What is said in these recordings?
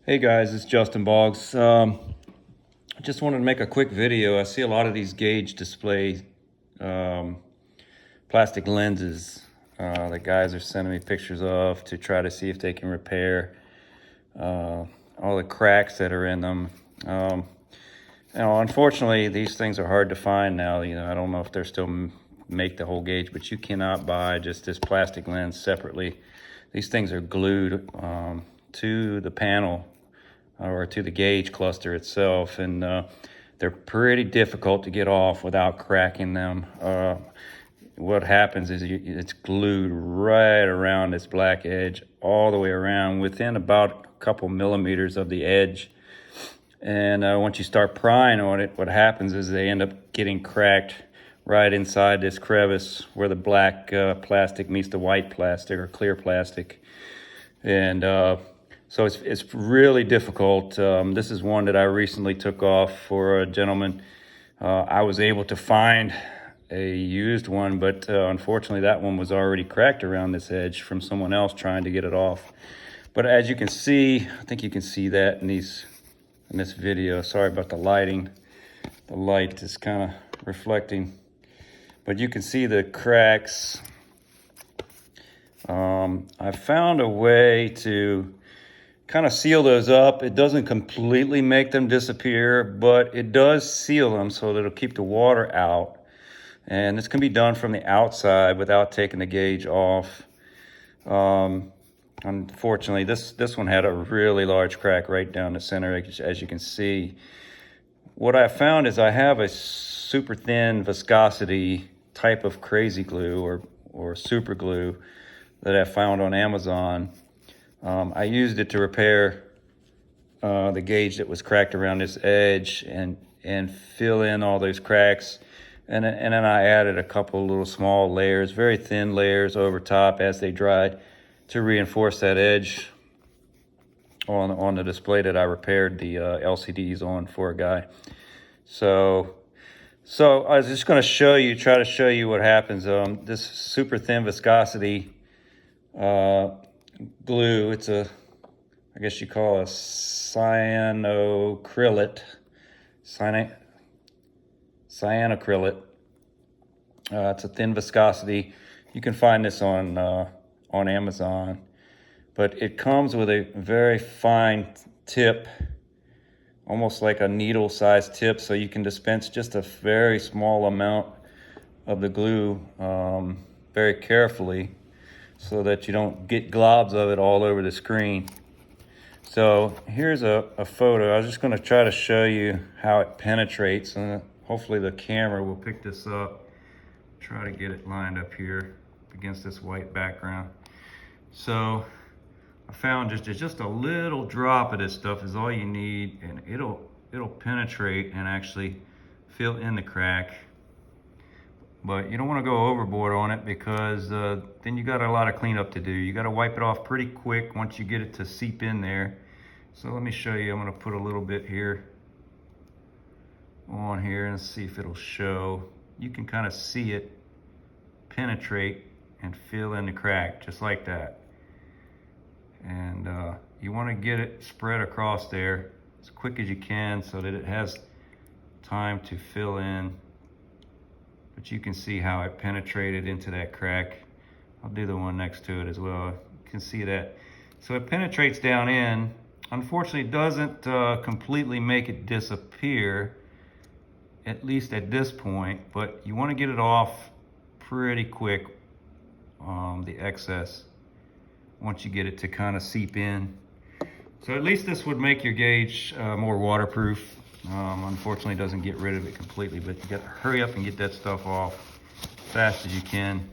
Hey guys, it's Justin Boggs. I just wanted to make a quick video. I see a lot of these gauge display plastic lenses that guys are sending me pictures of to try to see if they can repair all the cracks that are in them. Unfortunately, these things are hard to find now. I don't know if they're still make the whole gauge, but you cannot buy just this plastic lens separately. These things are glued to the panel or to the gauge cluster itself, and they're pretty difficult to get off without cracking them. What happens is it's glued right around this black edge, all the way around, within about a couple millimeters of the edge. And once you start prying on it, what happens is they end up getting cracked right inside this crevice where the black plastic meets the white plastic or clear plastic. And so it's really difficult. This is one that I recently took off for a gentleman. I was able to find a used one, but unfortunately that one was already cracked around this edge from someone else trying to get it off. But as you can see, I think you can see that in this video. Sorry about the lighting. The light is kind of reflecting, but you can see the cracks. I found a way to kind of seal those up. It doesn't completely make them disappear, but it does seal them so that it'll keep the water out. And this can be done from the outside without taking the gauge off. Unfortunately, this one had a really large crack right down the center, as you can see. What I found is I have a super thin viscosity type of crazy glue or super glue that I found on Amazon. I used it to repair the gauge that was cracked around this edge and fill in all those cracks. And then I added a couple little small layers, very thin layers over top as they dried to reinforce that edge on the display that I repaired the LCDs on for a guy. So I was just going to try to show you what happens. This super thin viscosity glue, it's I guess you call a cyanocrylate. It's a thin viscosity. You can find this on Amazon, but it comes with a very fine tip, almost like a needle-sized tip, so you can dispense just a very small amount of the glue very carefully, so that you don't get globs of it all over the screen. So here's a photo. I was just going to try to show you how it penetrates, and hopefully the camera will pick this up. Try to get it lined up here against this white background. So I found just a little drop of this stuff is all you need, and it'll penetrate and actually fill in the crack. But you don't want to go overboard on it, because then you got a lot of cleanup to do. You got to wipe it off pretty quick once you get it to seep in there. So let me show you. I'm going to put a little bit here on here and see if it'll show. You can kind of see it penetrate and fill in the crack just like that. And you want to get it spread across there as quick as you can so that it has time to fill in. But you can see how it penetrated into that crack. I'll do the one next to it as well. You can see that. So it penetrates down in. Unfortunately, it doesn't completely make it disappear, at least at this point, but you want to get it off pretty quick, the excess, once you get it to kind of seep in. So at least this would make your gauge more waterproof. Unfortunately, it doesn't get rid of it completely, but you got to hurry up and get that stuff off as fast as you can.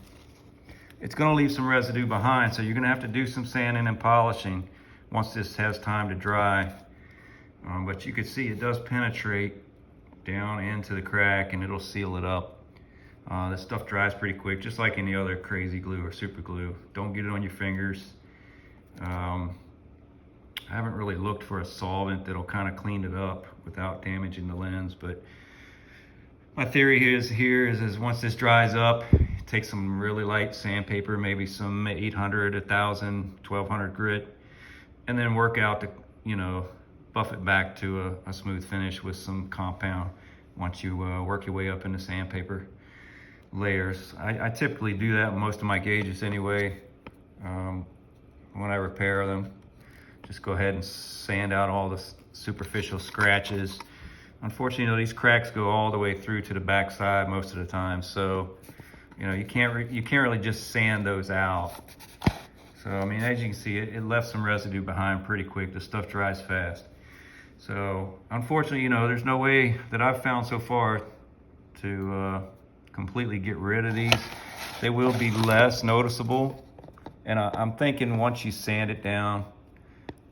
It's going to leave some residue behind, so you're going to have to do some sanding and polishing once this has time to dry. But you can see it does penetrate down into the crack, and it'll seal it up. This stuff dries pretty quick, just like any other crazy glue or super glue. Don't get it on your fingers. I haven't really looked for a solvent that'll kind of clean it up without damaging the lens, but my theory is once this dries up, take some really light sandpaper, maybe some 800, 1000, 1200 grit, and then work out you know, buff it back to a smooth finish with some compound once you work your way up into sandpaper layers. I typically do that with most of my gauges anyway. When I repair them, just go ahead and sand out all the superficial scratches. Unfortunately, you know, these cracks go all the way through to the backside most of the time, so you know, you can't really just sand those out. So I mean, as you can see, it left some residue behind pretty quick. The stuff dries fast. So unfortunately, you know, there's no way that I've found so far to completely get rid of these. They will be less noticeable, and I'm thinking once you sand it down,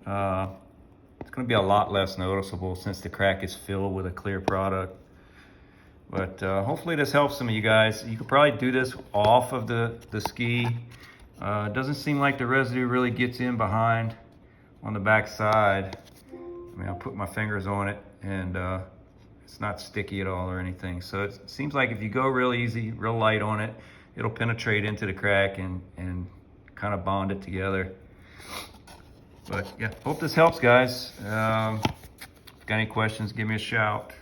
it's going to be a lot less noticeable since the crack is filled with a clear product. But hopefully this helps some of you guys. You could probably do this off of the ski. It doesn't seem like the residue really gets in behind on the back side. I mean, I'll put my fingers on it, and it's not sticky at all or anything. So it seems like if you go real easy, real light on it, it'll penetrate into the crack and kind of bond it together. But yeah, hope this helps, guys. Got any questions, give me a shout.